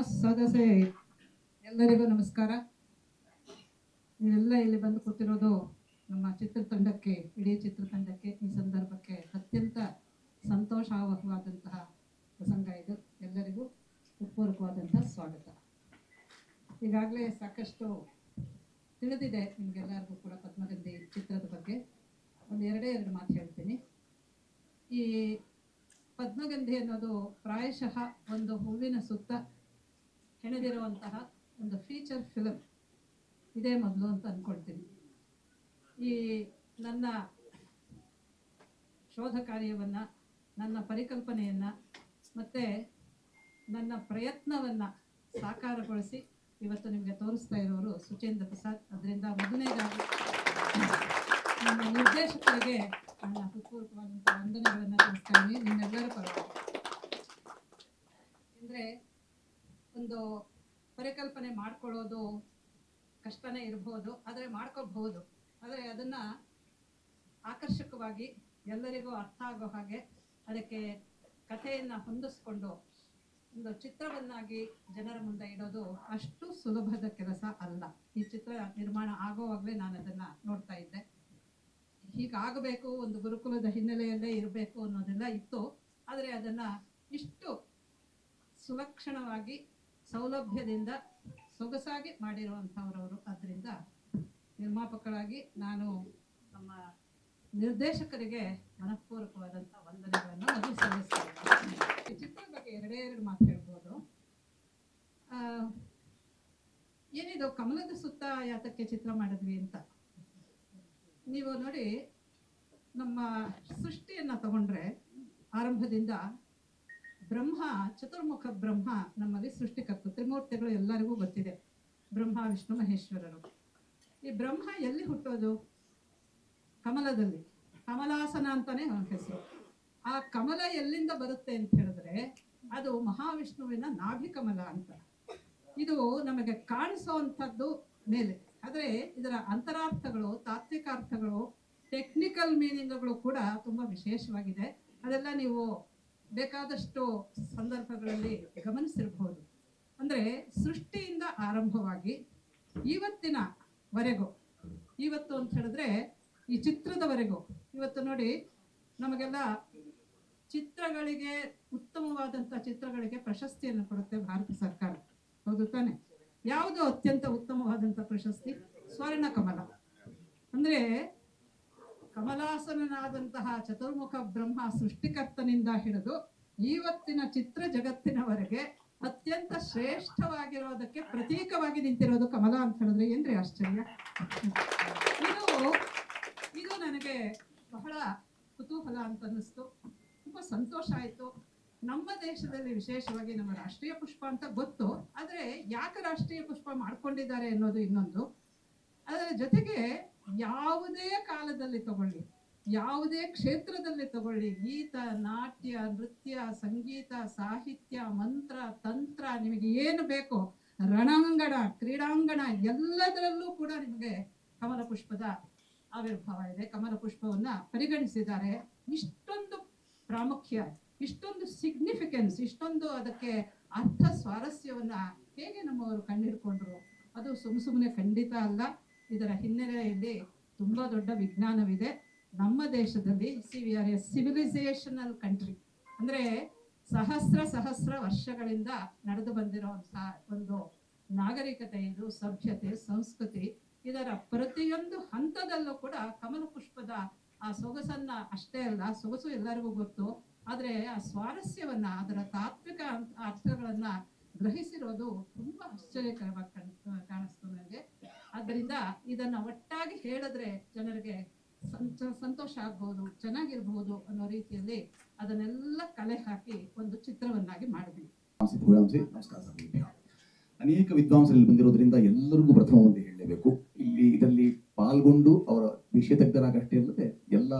ಸದಸ್ಯೆ ಎಲ್ಲರಿಗೂ ನಮಸ್ಕಾರ. ನೀವೆಲ್ಲ ಇಲ್ಲಿ ಬಂದು ಕೂತಿರೋದು ನಮ್ಮ ಚಿತ್ರತಂಡಕ್ಕೆ, ಇಡೀ ಚಿತ್ರತಂಡಕ್ಕೆ ಈ ಸಂದರ್ಭಕ್ಕೆ ಅತ್ಯಂತ ಸಂತೋಷವಾದಂತಹ ಪ್ರಸಂಗ ಇದು. ಎಲ್ಲರಿಗೂ ಹೃತ್ಪೂರ್ವಕವಾದಂತಹ ಸ್ವಾಗತ. ಈಗಾಗಲೇ ಸಾಕಷ್ಟು ತಿಳಿದಿದೆ ನಿಮಗೆಲ್ಲರಿಗೂ ಕೂಡ ಪದ್ಮಗಂಧಿ ಚಿತ್ರದ ಬಗ್ಗೆ. ಎರಡು ಮಾತು ಹೇಳ್ತೀನಿ. ಈ ಪದ್ಮಗಂಧಿ ಅನ್ನೋದು ಪ್ರಾಯಶಃ ಒಂದು ಹೂವಿನ ಸುತ್ತ ಹೆಣೆದಿರುವಂತಹ ಒಂದು ಫೀಚರ್ ಫಿಲಮ್ ಇದೇ ಮೊದಲು ಅಂತ ಅಂದ್ಕೊಳ್ತೀನಿ. ಈ ನನ್ನ ಶೋಧ ಕಾರ್ಯವನ್ನು, ನನ್ನ ಪರಿಕಲ್ಪನೆಯನ್ನು ಮತ್ತು ನನ್ನ ಪ್ರಯತ್ನವನ್ನು ಸಾಕಾರಗೊಳಿಸಿ ಇವತ್ತು ನಿಮಗೆ ತೋರಿಸ್ತಾ ಇರೋರು ಸುಚೇಂದ್ರ ಪ್ರಸಾದ್. ಅದರಿಂದ ಮೊದಲನೇದಾಗಿ ನಮ್ಮ ನಿರ್ದೇಶಕರಿಗೆ ನನ್ನ ಹೃತ್ಪೂರ್ವಕವಾದಂಥ ವಂದನೆಗಳನ್ನು ತಿಳಿಸ್ತಾ ಇದ್ದೀನಿ ನಿಮ್ಮೆಲ್ಲರ ಪರವಾಗಿ. ಅಂದರೆ ಒಂದು ಪರಿಕಲ್ಪನೆ ಮಾಡ್ಕೊಳ್ಳೋದು ಕಷ್ಟನೇ ಇರ್ಬೋದು, ಆದರೆ ಮಾಡ್ಕೋಬಹುದು. ಆದರೆ ಅದನ್ನು ಆಕರ್ಷಕವಾಗಿ ಎಲ್ಲರಿಗೂ ಅರ್ಥ ಆಗೋ ಹಾಗೆ ಅದಕ್ಕೆ ಕಥೆಯನ್ನು ಹೊಂದಿಸ್ಕೊಂಡು ಒಂದು ಚಿತ್ರವನ್ನಾಗಿ ಜನರ ಮುಂದೆ ಇಡೋದು ಅಷ್ಟು ಸುಲಭದ ಕೆಲಸ ಅಲ್ಲ. ಈ ಚಿತ್ರ ನಿರ್ಮಾಣ ಆಗೋವಾಗಲೇ ನಾನು ಅದನ್ನು ನೋಡ್ತಾ ಇದ್ದೆ. ಹೀಗಾಗಬೇಕು, ಒಂದು ಗುರುಕುಲದ ಹಿನ್ನೆಲೆಯಲ್ಲೇ ಇರಬೇಕು ಅನ್ನೋದೆಲ್ಲ ಇತ್ತು. ಆದರೆ ಅದನ್ನು ಇಷ್ಟು ಸುಲಕ್ಷಣವಾಗಿ ಸೌಲಭ್ಯದಿಂದ ಸೊಗಸಾಗಿ ಮಾಡಿರುವಂಥವ್ರವರು. ಆದ್ದರಿಂದ ನಿರ್ಮಾಪಕರಾಗಿ ನಾನು ನಮ್ಮ ನಿರ್ದೇಶಕರಿಗೆ ಮನಃಪೂರ್ವಕವಾದಂಥ ವಂದನೆಗಳನ್ನು ಮೊದಲು ಸಲ್ಲಿಸ್ತೇನೆ. ಈ ಚಿತ್ರದ ಬಗ್ಗೆ ಎರಡು ಮಾತು ಹೇಳ್ಬೋದು. ಏನಿದು ಕಮಲದ ಸುತ್ತ ಯಾತಕ್ಕೆ ಚಿತ್ರ ಮಾಡಿದ್ವಿ ಅಂತ ನೀವು ನೋಡಿ, ನಮ್ಮ ಸೃಷ್ಟಿಯನ್ನು ತಗೊಂಡ್ರೆ ಆರಂಭದಿಂದ ಬ್ರಹ್ಮ, ಚತುರ್ಮುಖ ಬ್ರಹ್ಮ ನಮ್ಮಲ್ಲಿ ಸೃಷ್ಟಿಕರ್ತ. ತ್ರಿಮೂರ್ತಿಗಳು ಎಲ್ಲರಿಗೂ ಗೊತ್ತಿದೆ, ಬ್ರಹ್ಮ ವಿಷ್ಣು ಮಹೇಶ್ವರರು. ಈ ಬ್ರಹ್ಮ ಎಲ್ಲಿ ಹುಟ್ಟೋದು? ಕಮಲದಲ್ಲಿ. ಕಮಲಾಸನ ಅಂತಾನೆ ಅವನ ಹೆಸರು. ಆ ಕಮಲ ಎಲ್ಲಿಂದ ಬರುತ್ತೆ ಅಂತ ಹೇಳಿದ್ರೆ ಅದು ಮಹಾವಿಷ್ಣುವಿನ ನಾಭಿಕಮಲ ಅಂತ. ಇದು ನಮಗೆ ಕಾಣಿಸೋವಂಥದ್ದು ಮೇಲೆ, ಆದರೆ ಇದರ ಅಂತರಾರ್ಥಗಳು, ತಾತ್ವಿಕಾರ್ಥಗಳು, ಟೆಕ್ನಿಕಲ್ ಮೀನಿಂಗ್ಗಳು ಕೂಡ ತುಂಬ ವಿಶೇಷವಾಗಿದೆ. ಅದೆಲ್ಲ ನೀವು ಬೇಕಾದಷ್ಟು ಸಂದರ್ಭಗಳಲ್ಲಿ ಗಮನಿಸಿರ್ಬೋದು. ಅಂದರೆ ಸೃಷ್ಟಿಯಿಂದ ಆರಂಭವಾಗಿ ಇವತ್ತಿನವರೆಗೂ, ಇವತ್ತು ಅಂತ ಹೇಳಿದ್ರೆ ಈ ಚಿತ್ರದವರೆಗೂ, ಇವತ್ತು ನೋಡಿ ನಮಗೆಲ್ಲ ಚಿತ್ರಗಳಿಗೆ, ಉತ್ತಮವಾದಂಥ ಚಿತ್ರಗಳಿಗೆ ಪ್ರಶಸ್ತಿಯನ್ನು ಕೊಡುತ್ತೆ ಭಾರತ ಸರ್ಕಾರ, ಹೌದು ತಾನೆ? ಯಾವುದು ಅತ್ಯಂತ ಉತ್ತಮವಾದಂಥ ಪ್ರಶಸ್ತಿ? ಸ್ವರ್ಣ ಕಮಲ. ಅಂದರೆ ಕಮಲಾಸನಾದಂತಹ ಚತುರ್ಮುಖ ಬ್ರಹ್ಮ ಸೃಷ್ಟಿಕರ್ತನಿಂದ ಹಿಡಿದು ಇವತ್ತಿನ ಚಿತ್ರ ಜಗತ್ತಿನವರೆಗೆ ಅತ್ಯಂತ ಶ್ರೇಷ್ಠವಾಗಿರೋದಕ್ಕೆ ಪ್ರತೀಕವಾಗಿ ನಿಂತಿರೋದು ಕಮಲ ಅಂತ ಹೇಳಿದ್ರೆ ಏನ್ರಿ ಆಶ್ಚರ್ಯ! ಇದು ನನಗೆ ಬಹಳ ಕುತೂಹಲ ಅಂತ ಅನ್ನಿಸ್ತು. ತುಂಬ ಸಂತೋಷ ಆಯಿತು. ನಮ್ಮ ದೇಶದಲ್ಲಿ ವಿಶೇಷವಾಗಿ ನಮ್ಮ ರಾಷ್ಟ್ರೀಯ ಪುಷ್ಪ ಅಂತ ಗೊತ್ತು, ಆದರೆ ಯಾಕೆ ರಾಷ್ಟ್ರೀಯ ಪುಷ್ಪ ಮಾಡ್ಕೊಂಡಿದ್ದಾರೆ ಅನ್ನೋದು ಇನ್ನೊಂದು. ಅದರ ಜೊತೆಗೆ ಯಾವುದೇ ಕಾಲದಲ್ಲಿ ತಗೊಳ್ಳಿ, ಯಾವುದೇ ಕ್ಷೇತ್ರದಲ್ಲಿ ತಗೊಳ್ಳಿ, ಗೀತ, ನಾಟ್ಯ, ನೃತ್ಯ, ಸಂಗೀತ, ಸಾಹಿತ್ಯ, ಮಂತ್ರ, ತಂತ್ರ, ನಿಮಗೆ ಏನು ಬೇಕೋ, ರಣಾಂಗಣ, ಕ್ರೀಡಾಂಗಣ, ಎಲ್ಲದರಲ್ಲೂ ಕೂಡ ನಿಮಗೆ ಕಮಲ ಪುಷ್ಪದ ಆವಿರ್ಭಾವ ಇದೆ. ಕಮಲ ಪುಷ್ಪವನ್ನು ಪರಿಗಣಿಸಿದ್ದಾರೆ. ಇಷ್ಟೊಂದು ಪ್ರಾಮುಖ್ಯ, ಇಷ್ಟೊಂದು ಸಿಗ್ನಿಫಿಕೆನ್ಸ್, ಇಷ್ಟೊಂದು ಅದಕ್ಕೆ ಅರ್ಥ ಸ್ವಾರಸ್ಯವನ್ನು ಹೇಗೆ ನಮ್ಮವರು ಕಂಡುಹಿಡ್ಕೊಂಡ್ರು? ಅದು ಸುಮ್ಮನೆ ಖಂಡಿತ ಅಲ್ಲ. ಇದರ ಹಿನ್ನೆಲೆಯಲ್ಲಿ ತುಂಬ ದೊಡ್ಡ ವಿಜ್ಞಾನವಿದೆ. ನಮ್ಮ ದೇಶದಲ್ಲಿ we are A civilisational country. ಅಂದರೆ ಸಹಸ್ರ ವರ್ಷಗಳಿಂದ ನಡೆದು ಬಂದಿರುವಂಥ ಒಂದು ನಾಗರಿಕತೆ ಇದು, ಸಭ್ಯತೆ, ಸಂಸ್ಕೃತಿ. ಇದರ ಪ್ರತಿಯೊಂದು ಹಂತದಲ್ಲೂ ಕೂಡ ಕಮಲ ಪುಷ್ಪದ ಆ ಸೊಗಸನ್ನ ಅಷ್ಟೇ ಅಲ್ಲ, ಸೊಗಸು ಎಲ್ಲರಿಗೂ ಗೊತ್ತು, ಆದರೆ ಆ ಸ್ವಾರಸ್ಯವನ್ನ, ಅದರ ತಾತ್ವಿಕ ಅರ್ಥಗಳನ್ನ ಗ್ರಹಿಸಿರೋದು ತುಂಬಾ ಆಶ್ಚರ್ಯಕರವಾಗಿ ಕಾಣಿಸ್ತು ನನಗೆ. ಆದ್ದರಿಂದ ಇದನ್ನ ಒಟ್ಟಾಗಿ ಹೇಳಿದ್ರೆ ಜನರಿಗೆ ಸಂತೋಷ ಆಗ್ಬಹುದು, ಚೆನ್ನಾಗಿರ್ಬಹುದು ಅನ್ನೋ ರೀತಿಯಲ್ಲಿ ಅದನ್ನೆಲ್ಲ ಕಲೆ ಹಾಕಿ ಒಂದು ಚಿತ್ರವನ್ನಾಗಿ ಮಾಡಿದ್ವಿ. ಅನೇಕ ವಿದ್ವಾಂಸರಲ್ಲಿ ಬಂದಿರೋದ್ರಿಂದ ಎಲ್ಲರಿಗೂ ಪ್ರಥಮವಾಗಿ ಹೇಳಲೇಬೇಕು. ಇದರಲ್ಲಿ ಪಾಲ್ಗೊಂಡು ಅವರ ವಿಷಯ ತಜ್ಞರಾಗಷ್ಟೇ ಅಲ್ಲದೆ ಎಲ್ಲ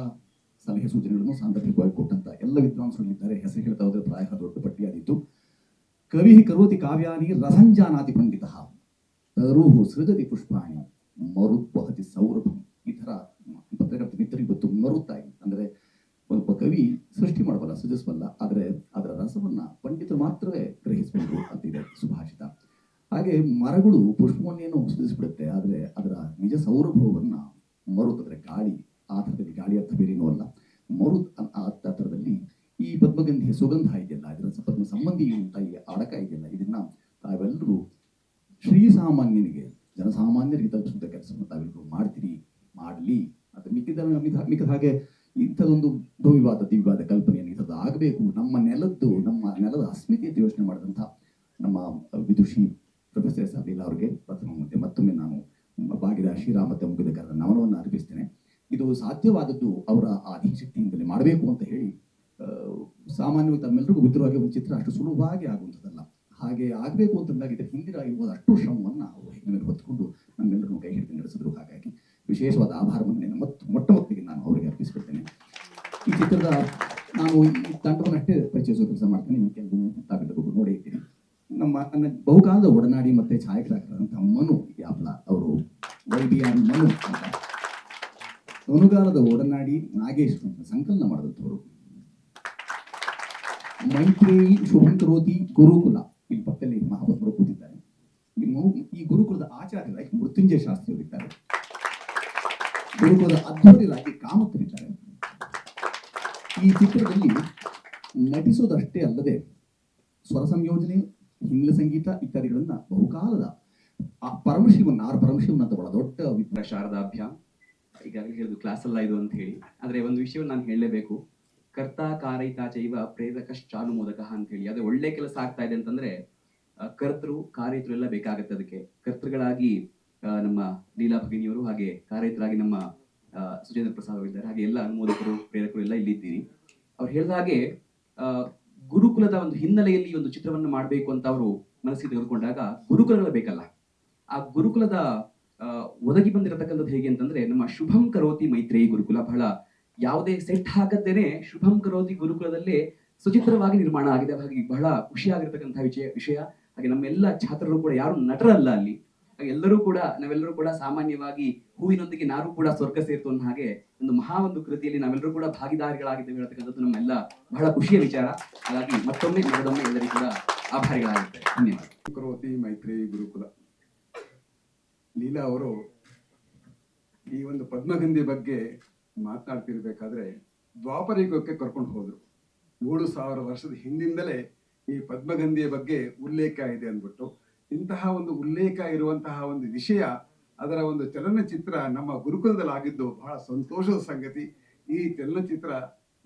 ಸಲಹೆ ಸೂಚನೆಗಳನ್ನು ಸಾಂದರ್ಭಿಕವಾಗಿ ಕೊಟ್ಟಂತ ಎಲ್ಲ ವಿದ್ವಾಂಸಗಳಿದ್ದಾರೆ. ಹೆಸರು ಹೇಳ್ತಾ ಹೋದ್ರೆ ಪ್ರಾಯ ದೊಡ್ಡ ಪಟ್ಟಿಯಾದಿತ್ತು. ಕವಿ ಕರೋತಿ ಕಾವ್ಯಾನಿ ರಸಂಜಾನಾತಿ ಪಂಡಿತ ತರುಹು ಸೃಜತಿ ಪುಷ್ಪಾಣಿ ಮರುತ್ವಹತಿ ಸೌರಭಂ. ಈ ಥರ ಪತ್ರಕರ್ತ ಮಿತ್ರರಿಗೆ ಗೊತ್ತು. ಮರುತಾಯಿ ಅಂದರೆ ಒಬ್ಬ ಕವಿ ಸೃಷ್ಟಿ ಮಾಡಬಲ್ಲ, ಸೃಜಿಸಬಲ್ಲ, ಆದರೆ ಅದರ ರಸವನ್ನ ಪಂಡಿತರು ಮಾತ್ರವೇ ಗ್ರಹಿಸಬಹುದು ಅಂತಿದೆ ಸುಭಾಷಿತ. ಹಾಗೆ ಮರಗಳು ಪುಷ್ಪವನ್ನೇನೋ ಸೃಜಿಸ್ಬಿಡುತ್ತೆ, ಆದರೆ ಅದರ ನಿಜ ಸೌರಭವನ್ನ ಮರುತ್, ಅಂದರೆ ಗಾಳಿ, ಆ ಥರದಲ್ಲಿ ಗಾಳಿ ಅರ್ಥ ಬೇರೇನೂ ಅಲ್ಲ, ಮರುತ್ ಆ ಥರದಲ್ಲಿ ಈ ಪದ್ಮಗಂಧಿಯ ಸುಗಂಧ ಇದೆಯಲ್ಲ, ಇದರ ಪದ್ಮ ಸಂಬಂಧಿ ಅಂತ ಈ ಅಡಕ ಇದೆಯಲ್ಲ, ಇದನ್ನ ತಾವೆಲ್ಲರೂ ಶ್ರೀಸಾಮಾನ್ಯನಿಗೆ, ಜನಸಾಮಾನ್ಯರಿಗೆ ತಲುಪಿಸುವಂಥ ಕೆಲಸವನ್ನು ತಾವೆಲ್ಲರೂ ಮಾಡ್ತೀರಿ, ಮಾಡಲಿ. ಅದು ಮಿಕ್ಕಿದ ಹಾಗೆ ಇಂಥದೊಂದು ಭವ್ಯವಾದ ದಿವ್ಯವಾದ ಕಲ್ಪನೆಯನ್ನು ಇಂಥದ್ದು ಆಗಬೇಕು, ನಮ್ಮ ನೆಲದ ಅಸ್ಮಿತೆಯನ್ನು ಯೋಚನೆ ಮಾಡಿದಂಥ ನಮ್ಮ ವಿದುಷಿ ಪ್ರೊಫೆಸರ್ ಎಸ್ ಆರ್ ಲೀಲಾ ಅವರಿಗೆ ಮತ್ತೊಮ್ಮೆ ನಾನು ಬಾಗಿದ ಶ್ರೀರಾಮ ಮತ್ತು ಮುಗಿದ ಕರೆದ ನಮನವನ್ನು ಅರ್ಪಿಸ್ತೇನೆ. ಇದು ಸಾಧ್ಯವಾದದ್ದು ಅವರ ಆದಿಶಕ್ತಿಯಿಂದಲೇ ಮಾಡಬೇಕು ಅಂತ ಹೇಳಿ, ಸಾಮಾನ್ಯವಾಗಿ ತಮ್ಮೆಲ್ಲರಿಗೂ ಗೊತ್ತಿರುವಾಗೆ ಒಂದು ಚಿತ್ರ ಅಷ್ಟು ಸುಲಭವಾಗಿ ಆಗುವಂಥದ್ದಲ್ಲ. ಹಾಗೆ ಆಗಬೇಕು ಅಂತಂದಾಗ ಇದರ ಹಿಂದಿನ ಇರುವುದು ಅಷ್ಟು ಶ್ರಮವನ್ನು ಅವರು ಹೆಗ್ಲ ಮೇಲೆ ಹೊತ್ಕೊಂಡು ನಮ್ಮೆಲ್ಲರನ್ನು ಕೈ ಹಿಡಿದು ನಡೆಸಿದ್ರು. ಹಾಗಾಗಿ ವಿಶೇಷವಾದ ಆಭಾರವನ್ನು ಮೊಟ್ಟ ಮೊದಲಿಗೆ ನಾನು ಅವರಿಗೆ ಅರ್ಪಿಸಿಕೊಳ್ತೇನೆ. ಈ ಚಿತ್ರದ ನಾನು ಈ ತಂಡವನ್ನು ಅಷ್ಟೇ ಪರಿಚಯಿಸುವ ಕೆಲಸ ಮಾಡ್ತೇನೆ, ಈ ಕೆಲವು ತಾವೆಲ್ಲರಿಗೂ ನೋಡೇ ಇದ್ದೀನಿ. ನನ್ನ ಬಹುಕಾಲದ ಒಡನಾಡಿ ಮತ್ತೆ ಛಾಯಾಗ್ರಾಹಕರಾದಂಥ ಮನು ಯಾಪ್ಲ ಅವರು, YBR ಮನು ಅಂತ, ಮನುಗಾಲದ ಒಡನಾಡಿ ನಾಗೇಶ್ ಅಂತ ಸಂಕಲನ ಮಾಡಿದಂಥವರು, ಮೈತ್ರೇಯಿ ಶುಭಂ ಕರೋತಿ ಗುರುಕುಲ, ಇಲ್ಲಿ ಪಕ್ಕದಲ್ಲಿ ಮಹಾಪತ್ಮರು ಕೂತಿದ್ದಾರೆ. ಈ ಗುರುಕುಲದ ಆಚಾರ್ಯರಾಗಿ ಮೃತ್ಯುಂಜಯ ಶಾಸ್ತ್ರಿಯವರಿದ್ದಾರೆ, ಗುರುಕುಲದ ಅಧ್ವರ್ಯರಾಗಿ ಕಾಮತರಿದ್ದಾರೆ. ಈ ಚಿತ್ರದಲ್ಲಿ ನಟಿಸೋದಷ್ಟೇ ಅಲ್ಲದೆ ಸ್ವರ ಸಂಯೋಜನೆ, ಹಿನ್ನೆಲೆ ಸಂಗೀತ ಇತ್ಯಾದಿಗಳನ್ನ ಬಹುಕಾಲದ ಆ ಪರಮಶಿವನ್ ಅಂತ ಬಹಳ ದೊಡ್ಡ ಶಾರದಾಭ್ಯಾಮ್, ಈಗಾಗಲೇ ಹೇಳಿದ್ದು ಕ್ಲಾಸ್ ಅಲ್ಲ ಇದು ಅಂತ ಹೇಳಿ, ಆದರೆ ಒಂದು ವಿಷಯವನ್ನು ನಾನು ಹೇಳಲೇಬೇಕು. ಕರ್ತ ಕಾರಯಿತ ಚೈವ ಪ್ರೇರಕಶ್ಚಾನುಮೋದಕ ಅಂತ ಹೇಳಿ, ಅದೇ ಒಳ್ಳೆ ಕೆಲಸ ಆಗ್ತಾ ಇದೆ ಅಂತಂದ್ರೆ ಕರ್ತೃ ಕಾರ್ಯತರು ಎಲ್ಲ ಬೇಕಾಗತ್ತೆ. ಅದಕ್ಕೆ ಕರ್ತೃಗಳಾಗಿ ನಮ್ಮ ಲೀಲಾ ಭಗಿನಿಯವರು, ಹಾಗೆ ಕಾರ್ಯತರಾಗಿ ನಮ್ಮ ಸುಚೇಂದ್ರ ಪ್ರಸಾದ್ ಅವರಿದ್ದಾರೆ, ಹಾಗೆ ಎಲ್ಲ ಅನುಮೋದಕರು ಪ್ರೇರಕರು ಎಲ್ಲ ಇಲ್ಲಿದ್ದೀರಿ. ಅವ್ರು ಹೇಳಿದ ಹಾಗೆ ಗುರುಕುಲದ ಒಂದು ಹಿನ್ನೆಲೆಯಲ್ಲಿ ಒಂದು ಚಿತ್ರವನ್ನು ಮಾಡಬೇಕು ಅಂತ ಅವರು ಮನಸ್ಸಿಗೆ ತೆಗೆದುಕೊಂಡಾಗ ಗುರುಕುಲಗಳು ಬೇಕಲ್ಲ. ಆ ಗುರುಕುಲದ ಒದಗಿ ಬಂದಿರತಕ್ಕಂಥದ್ದು ಹೇಗೆ ಅಂತಂದ್ರೆ, ನಮ್ಮ ಶುಭಂ ಕರೋತಿ ಮೈತ್ರೇಯಿ ಗುರುಕುಲ ಬಹಳ ಯಾವುದೇ ಸೆಟ್ ಹಾಕದೇನೆ ಶುಭಂ ಕರೋತಿ ಗುರುಕುಲದಲ್ಲೇ ಸುಚಿತ್ರವಾಗಿ ನಿರ್ಮಾಣ ಆಗಿದೆ. ಹಾಗೆ ಬಹಳ ಖುಷಿಯಾಗಿರ್ತಕ್ಕಂಥ ವಿಷಯ. ಹಾಗೆ ನಮ್ಮೆಲ್ಲ ಛಾತ್ರರು ಕೂಡ ಯಾರು ನಟರಲ್ಲ ಅಲ್ಲಿ, ನಾವೆಲ್ಲರೂ ಕೂಡ ಸಾಮಾನ್ಯವಾಗಿ ಹೂವಿನೊಂದಿಗೆ ನಾರು ಕೂಡ ಸ್ವರ್ಗ ಸೇರ್ತು ಅನ್ನೋ ಹಾಗೆ ಒಂದು ಒಂದು ಕೃತಿಯಲ್ಲಿ ನಾವೆಲ್ಲರೂ ಕೂಡ ಭಾಗಿದಾರಿಗಳಾಗಿದ್ದೇವೆ ಹೇಳ್ತಕ್ಕಂಥದ್ದು ನಮ್ಮೆಲ್ಲ ಬಹಳ ಖುಷಿಯ ವಿಚಾರ. ಹಾಗಾಗಿ ಮತ್ತೊಮ್ಮೆ ಎಲ್ಲರಿಗೂ ಕೂಡ ಆಭಾರಿಗಳಾಗಿರ್ತೇವೆ. ಧನ್ಯವಾದ. ಕರೋತಿ ಮೈತ್ರೇಯಿ ಗುರುಕುಲ. ಲೀಲಾ ಅವರು ಈ ಒಂದು ಪದ್ಮಗಂಧಿ ಬಗ್ಗೆ ಮಾತನಾಡ್ತಿರ್ಬೇಕಾದ್ರೆ ದ್ವಾಪರಯುಗಕ್ಕೆ ಕರ್ಕೊಂಡು ಹೋದ್ರು. 3000 ವರ್ಷದ ಹಿಂದಿಂದಲೇ ಈ ಪದ್ಮಗಂಧಿಯ ಬಗ್ಗೆ ಉಲ್ಲೇಖ ಇದೆ ಅಂದ್ಬಿಟ್ಟು, ಇಂತಹ ಒಂದು ಉಲ್ಲೇಖ ಇರುವಂತಹ ಒಂದು ವಿಷಯ, ಅದರ ಒಂದು ಚಲನಚಿತ್ರ ನಮ್ಮ ಗುರುಕುಲದಲ್ಲಿ ಆಗಿದ್ದು ಬಹಳ ಸಂತೋಷದ ಸಂಗತಿ. ಈ ಚಲನಚಿತ್ರ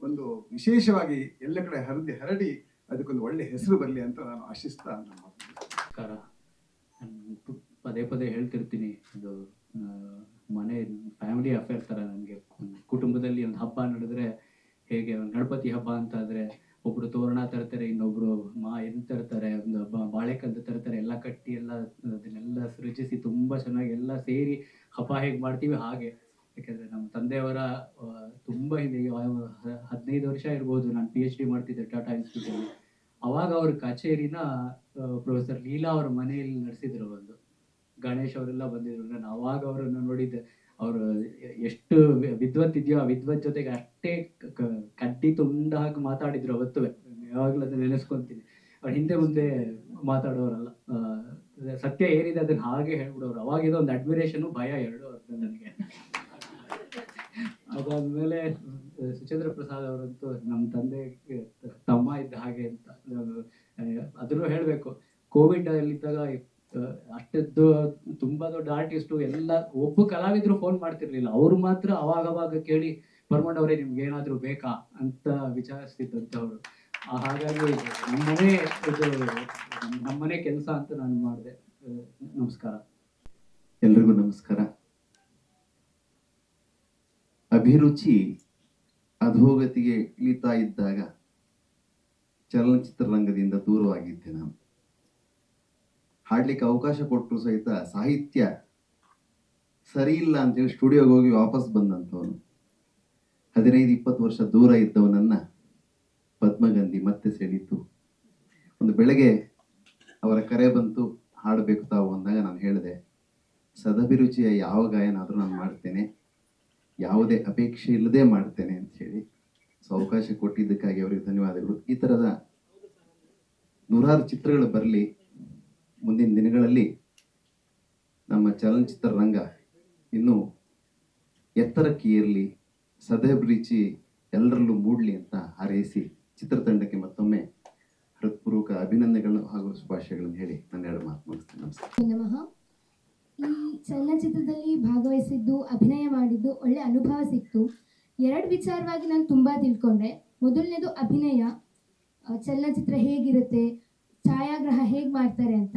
ಒಂದು ವಿಶೇಷವಾಗಿ ಎಲ್ಲ ಕಡೆ ಹರಡಿ ಅದಕ್ಕೊಂದು ಒಳ್ಳೆ ಹೆಸರು ಬರಲಿ ಅಂತ ನಾನು ಆಶಿಸ್ತಾ ನಮಸ್ಕಾರ. ಪದೇ ಪದೇ ಹೇಳ್ತಿರ್ತೀನಿ, ಇದು ಮನೆ ಫ್ಯಾಮಿಲಿ ಅಫೇರ್ ಥರ. ನನಗೆ ಕುಟುಂಬದಲ್ಲಿ ಒಂದು ಹಬ್ಬ ನಡೆದ್ರೆ, ಹೇಗೆ ಒಂದು ಗಣಪತಿ ಹಬ್ಬ ಅಂತ ಆದರೆ ಒಬ್ರು ತೋರಣ ತರ್ತಾರೆ, ಇನ್ನೊಬ್ರು ತರ್ತಾರೆ, ಒಂದು ಬಾಳೆಕಂದು ತರ್ತಾರೆ, ಎಲ್ಲ ಕಟ್ಟಿ ಅದನ್ನೆಲ್ಲ ಸೃಜಿಸಿ ತುಂಬ ಚೆನ್ನಾಗಿ ಎಲ್ಲ ಸೇರಿ ಹಬ್ಬ ಹೇಗೆ ಮಾಡ್ತೀವಿ ಹಾಗೆ. ಯಾಕೆಂದರೆ ನಮ್ಮ ತಂದೆಯವರ ತುಂಬ ಹಿಂದೆ 15 ವರ್ಷ ಇರ್ಬೋದು, ನಾನು PhD ಮಾಡ್ತಿದ್ದೆ ಟಾಟಾ ಇನ್ಸ್ಟಿಟ್ಯೂಟಲ್ಲಿ. ಅವಾಗ ಅವ್ರ ಕಚೇರಿನ ಪ್ರೊಫೆಸರ್ ಲೀಲಾ ಅವರ ಮನೆಯಲ್ಲಿ ನಡೆಸಿದ್ರು. ಒಂದು ಗಣೇಶ್ ಅವರೆಲ್ಲ ಬಂದಿದ್ರು. ನಾನು ಅವಾಗ ಅವರನ್ನು ನೋಡಿದ್ದೆ. ಅವರು ಎಷ್ಟು ವಿದ್ವತ್ ಇದೆಯೋ ಆ ವಿದ್ವತ್ ಜೊತೆಗೆ ಅಷ್ಟೇ ಕಡ್ಡಿ ತುಂಡ ಹಾಕಿ ಮಾತಾಡಿದ್ರು ಅವತ್ತು. ಯಾವಾಗಲೂ ಅದನ್ನ ನೆನೆಸ್ಕೊಂತೀನಿ. ಅವ್ರು ಹಿಂದೆ ಮುಂದೆ ಮಾತಾಡೋರಲ್ಲ, ಸತ್ಯ ಏನಿದೆ ಅದನ್ನ ಹಾಗೆ ಹೇಳ್ಬಿಡೋರು. ಅವಾಗಿರೋ ಒಂದು ಅಡ್ಮಿರೇಷನ್, ಭಯ ಎರಡೂ ಅರ್ಥ ನನಗೆ. ಅದಾದ್ಮೇಲೆ ಸುಚೇಂದ್ರ ಪ್ರಸಾದ್ ಅವರಂತೂ ನಮ್ಮ ತಂದೆ ತಮ್ಮ ಇದ್ದ ಹಾಗೆ ಅಂತ. ಅದನ್ನು ಹೇಳಬೇಕು, ಕೋವಿಡ್ ಅಲ್ಲಿದ್ದಾಗ ಅಷ್ಟದ್ದು ತುಂಬಾ ದೊಡ್ಡ ಆರ್ಟಿಸ್ಟು ಎಲ್ಲ ಒಬ್ಬ ಕಲಾವಿದ್ರು ಫೋನ್ ಮಾಡ್ತಿರ್ಲಿಲ್ಲ. ಅವ್ರು ಮಾತ್ರ ಅವಾಗ ಕೇಳಿ ಬರ್ಮಂಡ್ ಅವರೇ ನಿಮ್ಗೆ ಏನಾದ್ರು ಬೇಕಾ ಅಂತ ವಿಚಾರಿಸ್ತಿದ್ದಂಥವ್ರು. ಹಾಗಾಗಿ ನಮ್ಮನೆ ಕೆಲಸ ಅಂತ ನಾನು ಮಾಡಿದೆ. ನಮಸ್ಕಾರ. ಎಲ್ರಿಗೂ ನಮಸ್ಕಾರ. ಅಭಿರುಚಿ ಅಧೋಗತಿಗೆ ಇಳಿತಾ ಇದ್ದಾಗ ಚಲನಚಿತ್ರರಂಗದಿಂದ ದೂರವಾಗಿದ್ದೆ ನಾನು. ಹಾಡ್ಲಿಕ್ಕೆ ಅವಕಾಶ ಕೊಟ್ಟರು ಸಹಿತ ಸಾಹಿತ್ಯ ಸರಿ ಇಲ್ಲ ಅಂತೇಳಿ ಸ್ಟುಡಿಯೋಗೆ ಹೋಗಿ ವಾಪಸ್ ಬಂದಂಥವನು. 15-20 ವರ್ಷ ದೂರ ಇದ್ದವನನ್ನ ಪದ್ಮಗಂಧಿ ಮತ್ತೆ ಸೆಳೀತು. ಒಂದು ಬೆಳಗ್ಗೆ ಅವರ ಕರೆ ಬಂತು, ಹಾಡಬೇಕು ತಾವು ಅಂದಾಗ ನಾನು ಹೇಳಿದೆ, ಸದಭಿರುಚಿಯ ಯಾವ ಗಾಯನ ಆದರೂ ನಾನು ಮಾಡ್ತೇನೆ, ಯಾವುದೇ ಅಪೇಕ್ಷೆ ಇಲ್ಲದೆ ಮಾಡ್ತೇನೆ ಅಂತ ಹೇಳಿ. ಸೊ ಅವಕಾಶ ಕೊಟ್ಟಿದ್ದಕ್ಕಾಗಿ ಅವರಿಗೆ ಧನ್ಯವಾದಗಳು. ಈ ಥರದ ನೂರಾರು ಚಿತ್ರಗಳು ಬರಲಿ. ಮುಂದಿನ ದಿನಗಳಲ್ಲಿ ನಮ್ಮ ಚಲನಚಿತ್ರ ರಂಗ ಇನ್ನೂ ಎತ್ತರಕ್ಕೆ ಏರಲಿ, ಸದಭಿರುಚಿ ಎಲ್ಲರಲ್ಲೂ ಮೂಡಲಿ ಅಂತ ಹಾರೈಸಿ ಚಿತ್ರತಂಡಕ್ಕೆ ಮತ್ತೊಮ್ಮೆ ಹೃತ್ಪೂರ್ವಕ ಅಭಿನಂದನೆಗಳು ಹಾಗೂ ಶುಭಾಶಯಗಳನ್ನು ಹೇಳಿ ನನ್ನ ಎರಡು ಮಾತು ಮುಗಿಸ್ತೇನೆ. ನಮಸ್ಕಾರ. ನಮಃ. ಈ ಚಲನಚಿತ್ರದಲ್ಲಿ ಭಾಗವಹಿಸಿದ್ದು, ಅಭಿನಯ ಮಾಡಿದ್ದು ಒಳ್ಳೆ ಅನುಭವ ಸಿಕ್ತು. ಎರಡು ವಿಚಾರವಾಗಿ ನಾನು ತುಂಬ ತಿಳ್ಕೊಂಡೆ. ಮೊದಲನೇದು ಅಭಿನಯ, ಚಲನಚಿತ್ರ ಹೇಗಿರುತ್ತೆ, ಛಾಯಾಗ್ರಹ ಹೇಗೆ ಮಾಡ್ತಾರೆ ಅಂತ.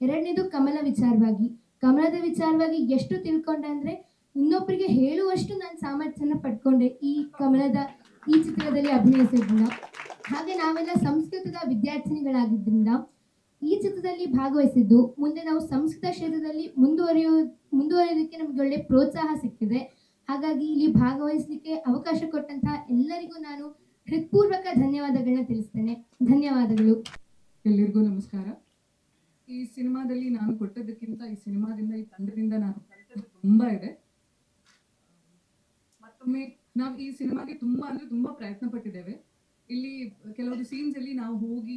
ಎರಡನೇದು ಕಮಲ ವಿಚಾರವಾಗಿ. ಕಮಲದ ವಿಚಾರವಾಗಿ ಎಷ್ಟು ತಿಳ್ಕೊಂಡೆ ಅಂದರೆ ಇನ್ನೊಬ್ಬರಿಗೆ ಹೇಳುವಷ್ಟು ನಾನು ಸಾಮರ್ಥ್ಯನ ಪಡ್ಕೊಂಡೆ ಈ ಚಿತ್ರದಲ್ಲಿ ಅಭಿನಯಿಸೋದ್ರಿಂದ. ಹಾಗೆ ನಾವೆಲ್ಲ ಸಂಸ್ಕೃತದ ವಿದ್ಯಾರ್ಥಿನಿಗಳಾಗಿದ್ದರಿಂದ ಈ ಚಿತ್ರದಲ್ಲಿ ಭಾಗವಹಿಸಿದ್ದು ಮುಂದೆ ನಾವು ಸಂಸ್ಕೃತ ಕ್ಷೇತ್ರದಲ್ಲಿ ಮುಂದುವರಿಯೋದಕ್ಕೆ ನಮಗೆ ಒಳ್ಳೆ ಪ್ರೋತ್ಸಾಹ ಸಿಕ್ಕಿದೆ. ಹಾಗಾಗಿ ಇಲ್ಲಿ ಭಾಗವಹಿಸಲಿಕ್ಕೆ ಅವಕಾಶ ಕೊಟ್ಟಂತಹ ಎಲ್ಲರಿಗೂ ನಾನು ಹೃತ್ಪೂರ್ವಕ ಧನ್ಯವಾದಗಳನ್ನ ತಿಳಿಸ್ತೇನೆ. ಧನ್ಯವಾದಗಳು. ಎಲ್ಲರಿಗೂ ನಮಸ್ಕಾರ. ಈ ಸಿನಿಮಾದಲ್ಲಿ ನಾನು ಕೊಟ್ಟದಕ್ಕಿಂತ ಈ ಸಿನಿಮಾದಿಂದ, ಈ ತಂಡದಿಂದ ನಾನು ಕಲಿತದ್ದು ತುಂಬಾ ಇದೆ. ಮತ್ತೊಮ್ಮೆ ನಾವು ಈ ಸಿನಿಮಾಗೆ ತುಂಬಾ ಪ್ರಯತ್ನ ಪಟ್ಟಿದ್ದೇವೆ. ಇಲ್ಲಿ ಕೆಲವೊಂದು ಸೀನ್ಸ್ ಅಲ್ಲಿ ನಾವು ಹೋಗಿ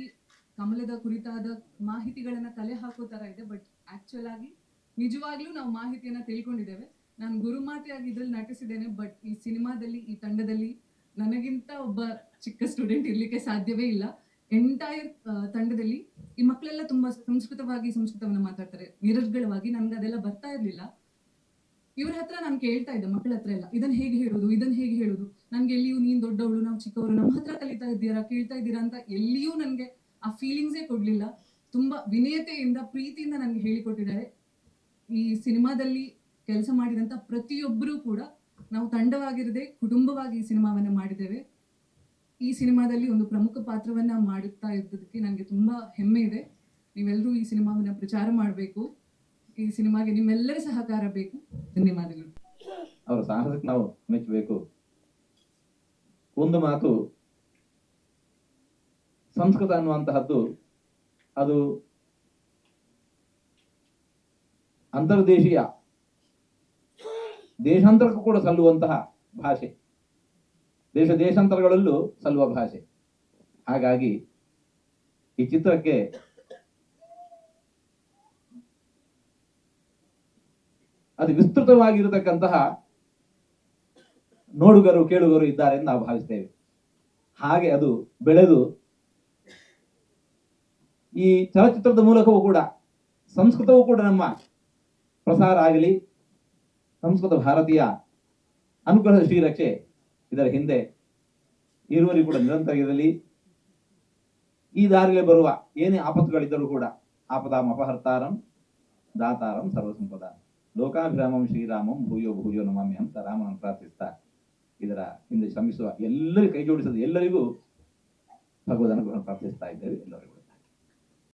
ಕಮಲದ ಕುರಿತಾದ ಮಾಹಿತಿಗಳನ್ನ ಕಲೆ ಹಾಕೋ ತರ ಇದೆ. ಬಟ್ ಆಕ್ಚುಲ್ ಆಗಿ ನಿಜವಾಗ್ಲೂ ನಾವು ಮಾಹಿತಿಯನ್ನ ತಿಳ್ಕೊಂಡಿದ್ದೇವೆ. ನಾನು ಗುರುಮಾತೆಯಾಗಿ ಇದ್ರಲ್ಲಿ ನಟಿಸಿದ್ದೇನೆ. ಬಟ್ ಈ ಸಿನಿಮಾದಲ್ಲಿ, ಈ ತಂಡದಲ್ಲಿ ನನಗಿಂತ ಒಬ್ಬ ಚಿಕ್ಕ ಸ್ಟೂಡೆಂಟ್ ಇರ್ಲಿಕ್ಕೆ ಸಾಧ್ಯವೇ ಇಲ್ಲ. ಎಂಟೈರ್ ತಂಡದಲ್ಲಿ ಈ ಮಕ್ಕಳೆಲ್ಲ ತುಂಬಾ ಸಂಸ್ಕೃತವನ್ನ ಮಾತಾಡ್ತಾರೆ ನಿರರ್ಗಳವಾಗಿ. ನನ್ಗೆ ಅದೆಲ್ಲ ಬರ್ತಾ ಇರ್ಲಿಲ್ಲ. ಇವ್ರ ಹತ್ರ ನಾನು ಕೇಳ್ತಾ ಇದ್ದೆ, ಮಕ್ಕಳ ಹತ್ರ ಎಲ್ಲ, ಇದನ್ನ ಹೇಗೆ ಹೇಳೋದು, ನನ್ಗೆ ಎಲ್ಲಿಯೂ ನೀನ್ ದೊಡ್ಡವಳು, ನಾವು ಚಿಕ್ಕವರು, ನಮ್ಮ ಹತ್ರ ಕೇಳ್ತಾ ಇದ್ದೀರಾ ಅಂತ ಎಲ್ಲಿಯೂ ನನ್ಗೆ ಆ ಫೀಲಿಂಗ್ಸೇ ಕೊಡ್ಲಿಲ್ಲ. ತುಂಬಾ ವಿನಯತೆಯಿಂದ, ಪ್ರೀತಿಯಿಂದ ನನ್ಗೆ ಹೇಳಿಕೊಟ್ಟಿದ್ದಾರೆ. ಈ ಸಿನಿಮಾದಲ್ಲಿ ಕೆಲಸ ಮಾಡಿದಂತ ಪ್ರತಿಯೊಬ್ಬರೂ ಕೂಡ ನಾವು ತಂಡವಾಗಿರದೆ ಕುಟುಂಬವಾಗಿ ಈ ಸಿನಿಮಾವನ್ನ ಮಾಡಿದ್ದೇವೆ. ಈ ಸಿನಿಮಾದಲ್ಲಿ ಒಂದು ಪ್ರಮುಖ ಪಾತ್ರವನ್ನ ಮಾಡುತ್ತಾ ಇದ್ದದಕ್ಕೆ ನನಗೆ ತುಂಬಾ ಹೆಮ್ಮೆ ಇದೆ. ನೀವೆಲ್ಲರೂ ಈ ಸಿನಿಮಾವನ್ನ ಪ್ರಚಾರ ಮಾಡಬೇಕು. ಈ ಸಿನಿಮಾಗೆ ನಿಮ್ಮೆಲ್ಲರ ಸಹಕಾರ ಬೇಕು. ಧನ್ಯವಾದಗಳು. ಅವರ ಸಾಹಸಕ್ಕೆ ನಾವು ಮೆಚ್ಚಬೇಕು. ಒಂದು ಮಾತು, ಸಂಸ್ಕೃತ ಅನ್ನುವಂತಹದ್ದು ಅದು ಅಂತರ್ದೇಶೀಯ, ದೇಶಾಂತರಕ್ಕೂ ಕೂಡ ಸಲ್ಲುವಂತಹ ಭಾಷೆ, ದೇಶಾಂತರಗಳಲ್ಲೂ ಸಲ್ಲುವ ಭಾಷೆ. ಹಾಗಾಗಿ ಈ ಚಿತ್ರಕ್ಕೆ ಅದು ವಿಸ್ತೃತವಾಗಿರತಕ್ಕಂತಹ ನೋಡುಗರು, ಕೇಳುಗರು ಇದ್ದಾರೆ ಎಂದು ನಾವು ಭಾವಿಸ್ತೇವೆ. ಹಾಗೆ ಅದು ಬೆಳೆದು ಈ ಚಲಚಿತ್ರದ ಮೂಲಕವೂ ಕೂಡ ಸಂಸ್ಕೃತವೂ ಕೂಡ ನಮ್ಮ ಪ್ರಸಾರ ಆಗಲಿ, ಸಂಸ್ಕೃತ ಭಾರತೀಯ ಅನುಗ್ರಹದ ಶ್ರೀರಕ್ಷೆ ಇದರ ಹಿಂದೆ ಇರುವಲ್ಲಿ ಕೂಡ ನಿರಂತರ ಇರಲಿ. ಈ ದಾರಿಯಲ್ಲಿ ಬರುವ ಏನೇ ಆಪತ್ತುಗಳಿದ್ದರೂ ಕೂಡ ಆಪದಾಂ ಅಪಹರ್ತಾರಂ ದಾತಾರಂ ಸರ್ವಸಂಪದ ಲೋಕಾಭಿರಾಮಂ ಶ್ರೀರಾಮಂ ಭೂಯೋ ಭೂಯೋ ನಮಾಮಿ ಅಂತ ರಾಮನನ್ನು ಪ್ರಾರ್ಥಿಸ್ತಾ ಇದರ ಹಿಂದೆ ಶ್ರಮಿಸುವ ಎಲ್ಲರಿಗೂ, ಕೈ ಜೋಡಿಸದ ಎಲ್ಲರಿಗೂ ಭಗವದ್ ಅನುಗ್ರಹ ಪ್ರಾರ್ಥಿಸ್ತಾ ಇದ್ದೇವೆ. ಎಲ್ಲರಿಗೂ